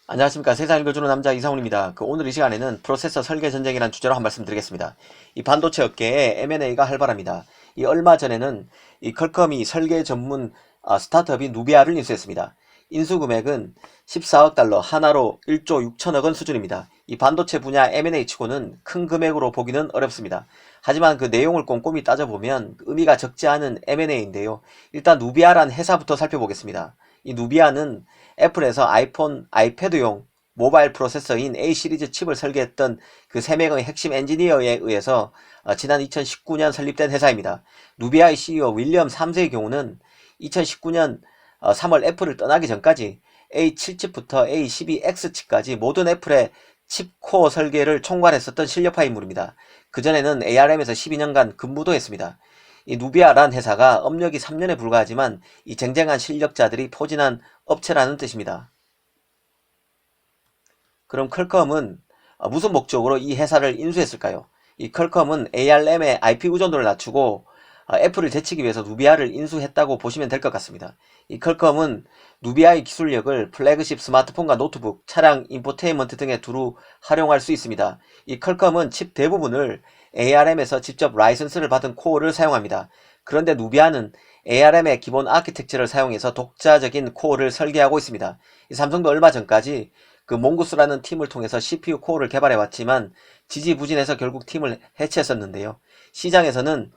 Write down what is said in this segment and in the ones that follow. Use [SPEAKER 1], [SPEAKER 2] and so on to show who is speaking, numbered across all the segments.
[SPEAKER 1] 안녕하십니까. 세상 읽어주는 남자 이상훈입니다. 오늘 이 시간에는 프로세서 설계 전쟁이라는 주제로 한 말씀 드리겠습니다. 이 반도체 업계에 M&A가 활발합니다. 이 얼마 전에는 이 퀄컴이 설계 전문 스타트업인 누비아를 인수했습니다. 인수 금액은 14억 달러, 하나로 1조 6천억 원 수준입니다. 이 반도체 분야 M&A 치고는 큰 금액으로 보기는 어렵습니다. 하지만 그 내용을 꼼꼼히 따져보면 의미가 적지 않은 M&A인데요. 일단 누비아란 회사부터 살펴보겠습니다. 이 누비아는 애플에서 아이폰, 아이패드용 모바일 프로세서인 A 시리즈 칩을 설계했던 그 3명의 핵심 엔지니어에 의해서 지난 2019년 설립된 회사입니다. 누비아의 CEO 윌리엄 3세의 경우는 2019년 3월 애플을 떠나기 전까지 A7칩부터 A12X칩까지 모든 애플의 칩코어 설계를 총괄했었던 실력파 인물입니다. 그전에는 ARM에서 12년간 근무도 했습니다. 이 누비아란 회사가 업력이 3년에 불과하지만 이 쟁쟁한 실력자들이 포진한 업체라는 뜻입니다. 그럼 퀄컴은 무슨 목적으로 이 회사를 인수했을까요? 이 퀄컴은 ARM의 IP 의존도를 낮추고 애플을 제치기 위해서 누비아를 인수했다고 보시면 될 것 같습니다. 이 퀄컴은 누비아의 기술력을 플래그십 스마트폰과 노트북, 차량, 인포테인먼트 등에 두루 활용할 수 있습니다. 이 퀄컴은 칩 대부분을 ARM에서 직접 라이선스를 받은 코어를 사용합니다. 그런데 누비아는 ARM의 기본 아키텍처를 사용해서 독자적인 코어를 설계하고 있습니다. 이 삼성도 얼마 전까지 그 몽구스라는 팀을 통해서 CPU 코어를 개발해왔지만 지지부진해서 결국 팀을 해체했었는데요. 시장에서는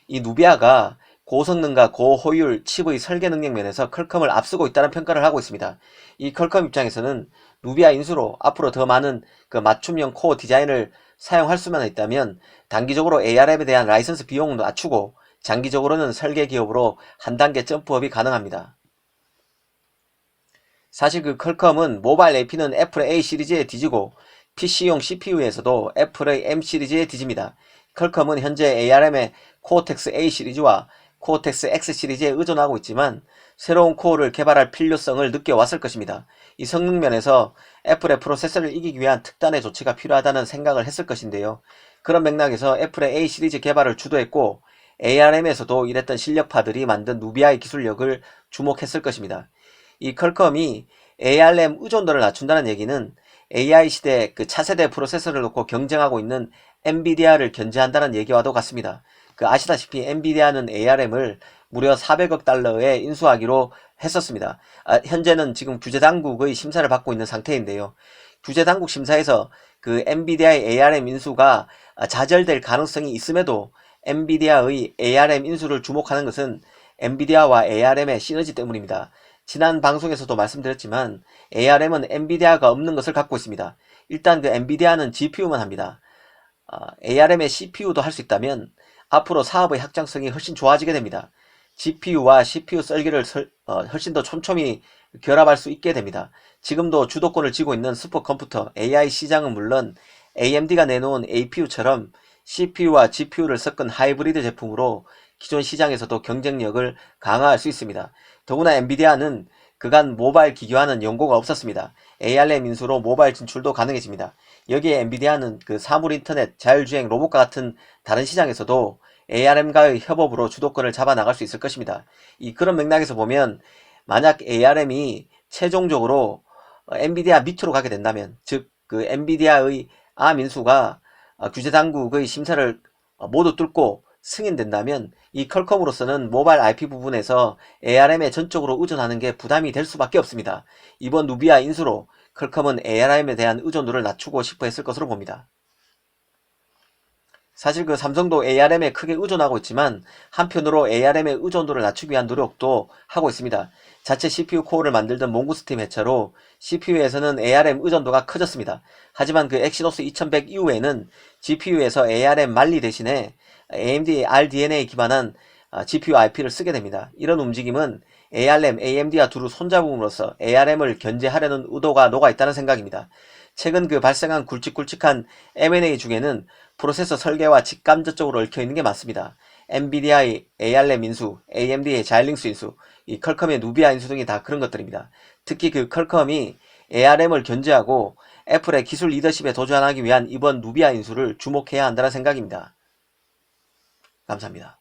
[SPEAKER 1] 이 누비아가 고성능과 고효율 칩의 설계 능력 면에서 퀄컴을 앞서고 있다는 평가를 하고 있습니다. 이 퀄컴 입장에서는 누비아 인수로 앞으로 더 많은 그 맞춤형 코어 디자인을 사용할 수만 있다면 단기적으로 ARM에 대한 라이선스 비용을 낮추고 장기적으로는 설계 기업으로 한 단계 점프업이 가능합니다. 사실 그 퀄컴은 모바일 AP는 애플의 A 시리즈에 뒤지고 PC용 CPU에서도 애플의 M 시리즈에 뒤집니다. 퀄컴은 현재 ARM의 코어텍스 A 시리즈와 코어텍스 X 시리즈에 의존하고 있지만 새로운 코어를 개발할 필요성을 느껴왔을 것입니다. 이 성능 면에서 애플의 프로세서를 이기기 위한 특단의 조치가 필요하다는 생각을 했을 것인데요. 그런 맥락에서 애플의 A 시리즈 개발을 주도했고 ARM에서도 일했던 실력파들이 만든 누비아의 기술력을 주목했을 것입니다. 이 퀄컴이 ARM 의존도를 낮춘다는 얘기는 AI 시대 그 차세대 프로세서를 놓고 경쟁하고 있는 엔비디아를 견제한다는 얘기와도 같습니다. 그 아시다시피 엔비디아는 ARM을 무려 400억 달러에 인수하기로 했었습니다. 현재는 지금 규제당국의 심사를 받고 있는 상태인데요. 규제당국 심사에서 그 엔비디아의 ARM 인수가 좌절될 가능성이 있음에도 엔비디아의 ARM 인수를 주목하는 것은 엔비디아와 ARM의 시너지 때문입니다. 지난 방송에서도 말씀드렸지만 ARM은 엔비디아가 없는 것을 갖고 있습니다. 일단 그 엔비디아는 GPU만 합니다. ARM의 CPU도 할 수 있다면 앞으로 사업의 확장성이 훨씬 좋아지게 됩니다. GPU와 CPU 설계를 훨씬 더 촘촘히 결합할 수 있게 됩니다. 지금도 주도권을 쥐고 있는 슈퍼컴퓨터 AI 시장은 물론 AMD가 내놓은 APU처럼 CPU와 GPU를 섞은 하이브리드 제품으로 기존 시장에서도 경쟁력을 강화할 수 있습니다. 더구나 엔비디아는 그간 모바일 기기와는 연고가 없었습니다. ARM 인수로 모바일 진출도 가능해집니다. 여기에 엔비디아는 그 사물 인터넷, 자율주행 로봇과 같은 다른 시장에서도 ARM과의 협업으로 주도권을 잡아나갈 수 있을 것입니다. 그런 맥락에서 보면 만약 ARM이 최종적으로 엔비디아 밑으로 가게 된다면, 즉 그 엔비디아의 암 인수가 규제당국의 심사를 모두 뚫고 승인된다면 이 퀄컴으로서는 모바일 IP 부분에서 ARM에 전적으로 의존하는 게 부담이 될 수밖에 없습니다. 이번 누비아 인수로 퀄컴은 ARM에 대한 의존도를 낮추고 싶어 했을 것으로 봅니다. 사실 그 삼성도 ARM에 크게 의존하고 있지만 한편으로 ARM의 의존도를 낮추기 위한 노력도 하고 있습니다. 자체 CPU 코어를 만들던 몽구스팀 해체로 CPU에서는 ARM 의존도가 커졌습니다. 하지만 그 엑시노스 2100 이후에는 GPU에서 ARM 만리 대신에 AMD RDNA에 기반한 GPU IP를 쓰게 됩니다. 이런 움직임은 ARM, AMD와 두루 손잡음으로써 ARM을 견제하려는 의도가 녹아있다는 생각입니다. 최근 그 발생한 굵직굵직한 M&A 중에는 프로세서 설계와 직감저 쪽으로 얽혀있는 게 많습니다. 엔비디아의 ARM 인수, AMD의 자일링스 인수, 이 퀄컴의 누비아 인수 등이 다 그런 것들입니다. 특히 그 퀄컴이 ARM을 견제하고 애플의 기술 리더십에 도전하기 위한 이번 누비아 인수를 주목해야 한다는 생각입니다. 감사합니다.